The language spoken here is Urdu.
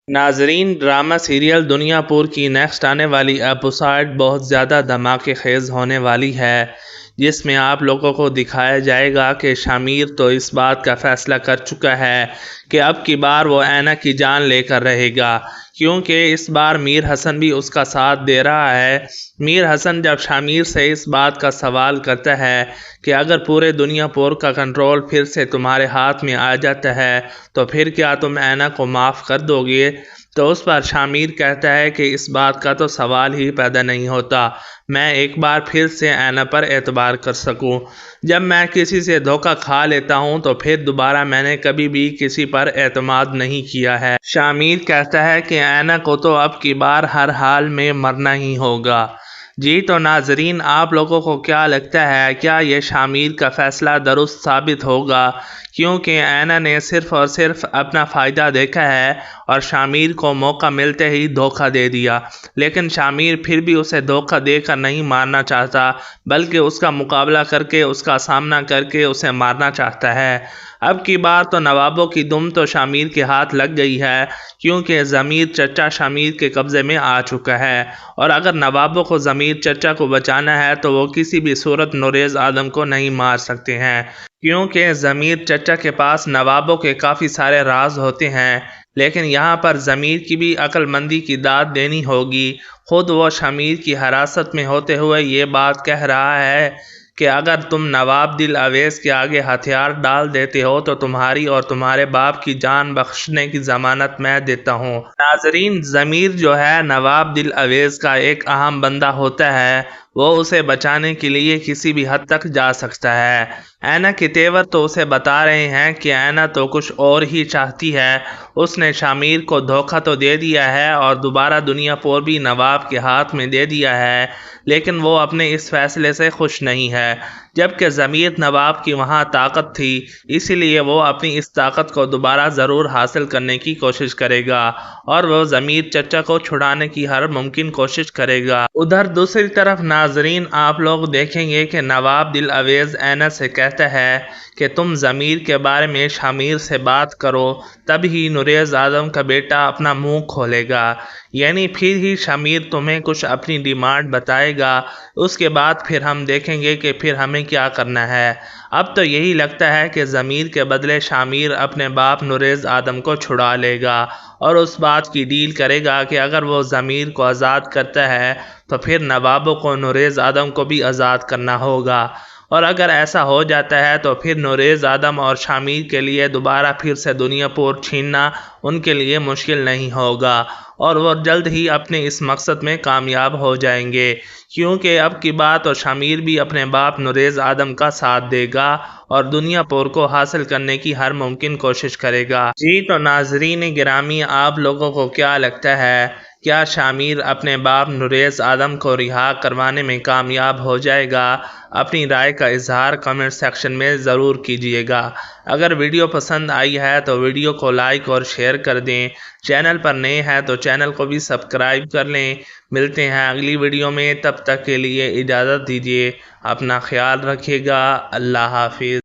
ناظرین، ڈرامہ سیریل دنیا پور کی نیکسٹ آنے والی ایپیسوڈ بہت زیادہ دھماکے خیز ہونے والی ہے، جس میں آپ لوگوں کو دکھایا جائے گا کہ شامیر تو اس بات کا فیصلہ کر چکا ہے کہ اب کی بار وہ اینا کی جان لے کر رہے گا، کیونکہ اس بار میر حسن بھی اس کا ساتھ دے رہا ہے۔ میر حسن جب شامیر سے اس بات کا سوال کرتا ہے کہ اگر پورے دنیا پور کا کنٹرول پھر سے تمہارے ہاتھ میں آ جاتا ہے تو پھر کیا تم اینا کو معاف کر دو گے؟ تو اس پر شامیر کہتا ہے کہ اس بات کا تو سوال ہی پیدا نہیں ہوتا، میں ایک بار پھر سے اینا پر اعتبار کر سکوں۔ جب میں کسی سے دھوکہ کھا لیتا ہوں تو پھر دوبارہ میں نے کبھی بھی کسی پر اعتماد نہیں کیا ہے۔ شامیر کہتا ہے کہ اینا کو تو اب کی بار ہر حال میں مرنا ہی ہوگا۔ جی تو ناظرین، آپ لوگوں کو کیا لگتا ہے، کیا یہ شامیر کا فیصلہ درست ثابت ہوگا؟ کیونکہ اینا نے صرف اور صرف اپنا فائدہ دیکھا ہے اور شامیر کو موقع ملتے ہی دھوکہ دے دیا، لیکن شامیر پھر بھی اسے دھوکہ دے کر نہیں مارنا چاہتا، بلکہ اس کا مقابلہ کر کے، اس کا سامنا کر کے اسے مارنا چاہتا ہے۔ اب کی بار تو نوابوں کی دم تو شامیر کے ہاتھ لگ گئی ہے، کیونکہ ضمیر چچا شامیر کے قبضے میں آ چکا ہے، اور اگر نوابوں کو ضمیر چچا کو بچانا ہے تو وہ کسی بھی صورت نوریز آدم کو نہیں مار سکتے ہیں، کیونکہ ضمیر چچا کے پاس نوابوں کے کافی سارے راز ہوتے ہیں۔ لیکن یہاں پر ضمیر کی بھی عقل مندی کی داد دینی ہوگی، خود وہ شامیر کی حراست میں ہوتے ہوئے یہ بات کہہ رہا ہے کہ اگر تم نواب دل اویس کے آگے ہتھیار ڈال دیتے ہو تو تمہاری اور تمہارے باپ کی جان بخشنے کی ضمانت میں دیتا ہوں۔ ناظرین، ضمیر جو ہے نواب دل اویس کا ایک اہم بندہ ہوتا ہے، وہ اسے بچانے کے لیے کسی بھی حد تک جا سکتا ہے۔ اینا کے تیور تو اسے بتا رہے ہیں کہ اینا تو کچھ اور ہی چاہتی ہے، اس نے شامیر کو دھوکہ تو دے دیا ہے اور دوبارہ دنیا پور بھی نواب کے ہاتھ میں دے دیا ہے، لیکن وہ اپنے اس فیصلے سے خوش نہیں ہے، جبکہ ضمیر نواب کی وہاں طاقت تھی، اسی لیے وہ اپنی اس طاقت کو دوبارہ ضرور حاصل کرنے کی کوشش کرے گا اور وہ ضمیر چچا کو چھڑانے کی ہر ممکن کوشش کرے گا۔ ادھر دوسری طرف ناظرین، آپ لوگ دیکھیں گے کہ نواب دل اویس اینا سے کہتا ہے کہ تم ضمیر کے بارے میں شامیر سے بات کرو، تب ہی نوریز آدم کا بیٹا اپنا منہ کھولے گا، یعنی پھر ہی شامیر تمہیں کچھ اپنی ڈیمانڈ بتائے گا، اس کے بعد پھر ہم دیکھیں گے کہ پھر ہمیں کیا کرنا ہے۔ اب تو یہی لگتا ہے کہ ضمیر کے بدلے شامیر اپنے باپ نوریز آدم کو چھڑا لے گا اور اس بات کی ڈیل کرے گا کہ اگر وہ ضمیر کو آزاد کرتا ہے تو پھر نوابوں کو نوریز آدم کو بھی آزاد کرنا ہوگا، اور اگر ایسا ہو جاتا ہے تو پھر نوریز آدم اور شامیر کے لیے دوبارہ پھر سے دنیا پور چھیننا ان کے لیے مشکل نہیں ہوگا، اور وہ جلد ہی اپنے اس مقصد میں کامیاب ہو جائیں گے، کیونکہ اب کی بات اور شامیر بھی اپنے باپ نوریز آدم کا ساتھ دے گا اور دنیا پور کو حاصل کرنے کی ہر ممکن کوشش کرے گا۔ جی تو ناظرین گرامی، آپ لوگوں کو کیا لگتا ہے، کیا شامیر اپنے باپ نوریز آدم کو رہا کروانے میں کامیاب ہو جائے گا؟ اپنی رائے کا اظہار کمنٹ سیکشن میں ضرور کیجیے گا۔ اگر ویڈیو پسند آئی ہے تو ویڈیو کو لائک اور شیئر کر دیں، چینل پر نئے ہیں تو چینل کو بھی سبسکرائب کر لیں۔ ملتے ہیں اگلی ویڈیو میں، تب تک کے لیے اجازت دیجیے، اپنا خیال رکھیے گا، اللہ حافظ۔